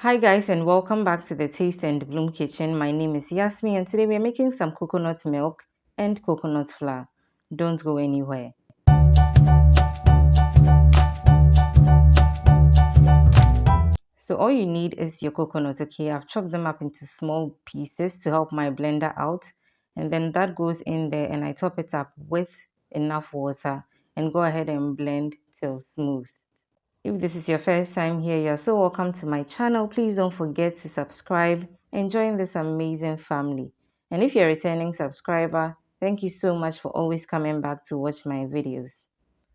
Hi guys, and welcome back to the Taste and Bloom Kitchen. My name is Yasmi, and today we're making some coconut milk and coconut flour. Don't go anywhere. So all you need is your coconut. Okay, I've chopped them up into small pieces to help my blender out, and then that goes in there and I top it up with enough water and go ahead and blend till smooth. If this is your first time here, you're so welcome to my channel. Please don't forget to subscribe and join this amazing family. And if you're a returning subscriber, thank you so much for always coming back to watch my videos.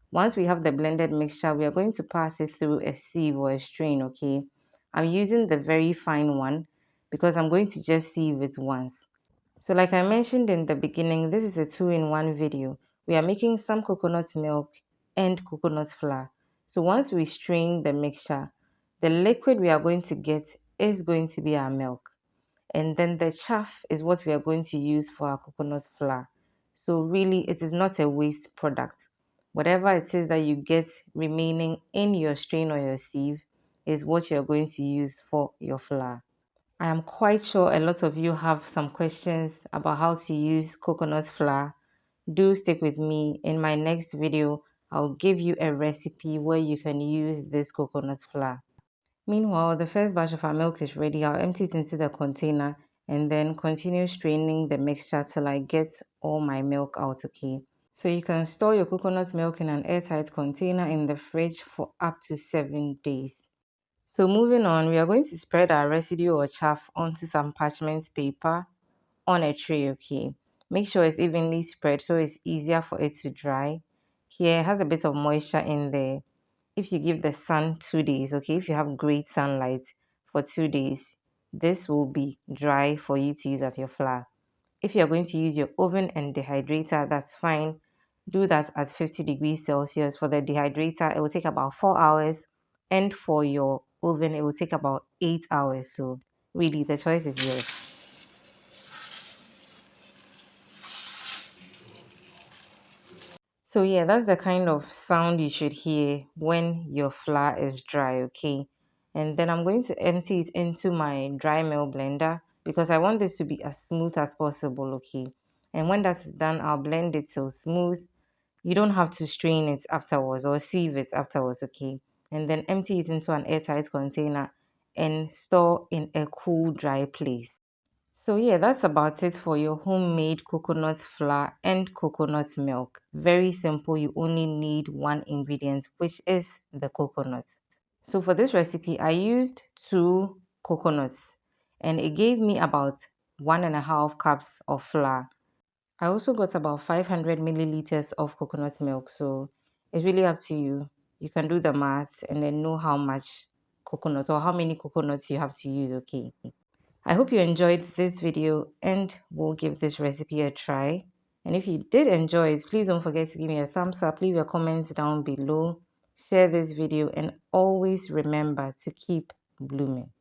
Once we have the blended mixture, we are going to pass it through a sieve or a strain, okay? I'm using the very fine one because I'm going to just sieve it once. So like I mentioned in the beginning, this is a 2-in-1 video. We are making some coconut milk and coconut flour. So once we strain the mixture, the liquid we are going to get is going to be our milk. And then the chaff is what we are going to use for our coconut flour. So really, it is not a waste product. Whatever it is that you get remaining in your strain or your sieve is what you're going to use for your flour. I am quite sure a lot of you have some questions about how to use coconut flour. Do stick with me. In my next video, I'll give you a recipe where you can use this coconut flour. Meanwhile, the first batch of our milk is ready. I'll empty it into the container and then continue straining the mixture till I get all my milk out, okay? So you can store your coconut milk in an airtight container in the fridge for up to 7 days. So moving on, we are going to spread our residue or chaff onto some parchment paper on a tray, okay? Make sure it's evenly spread so it's easier for it to dry. Here it has a bit of moisture in there. If you give the sun 2 days, okay, if you have great sunlight for 2 days, this will be dry for you to use as your flour. If you're going to use your oven and dehydrator, that's fine. Do that at 50 degrees Celsius. For the dehydrator, it will take about 4 hours. And for your oven, it will take about 8 hours. So really, the choice is yours. So yeah, that's the kind of sound you should hear when your flour is dry, okay? And then I'm going to empty it into my dry mill blender because I want this to be as smooth as possible, okay? And when that is done, I'll blend it so smooth. You don't have to strain it afterwards or sieve it afterwards, okay? And then empty it into an airtight container and store in a cool, dry place. So yeah, that's about it for your homemade coconut flour and coconut milk. Very simple. You only need one ingredient, which is the coconut. So for this recipe, I used 2 coconuts and it gave me about 1.5 cups of flour. I also got about 500 milliliters of coconut milk. So it's really up to you. You can do the math and then know how much coconut or how many coconuts you have to use, okay? I hope you enjoyed this video and will give this recipe a try. And if you did enjoy it, please don't forget to give me a thumbs up, leave your comments down below, share this video, and always remember to keep blooming.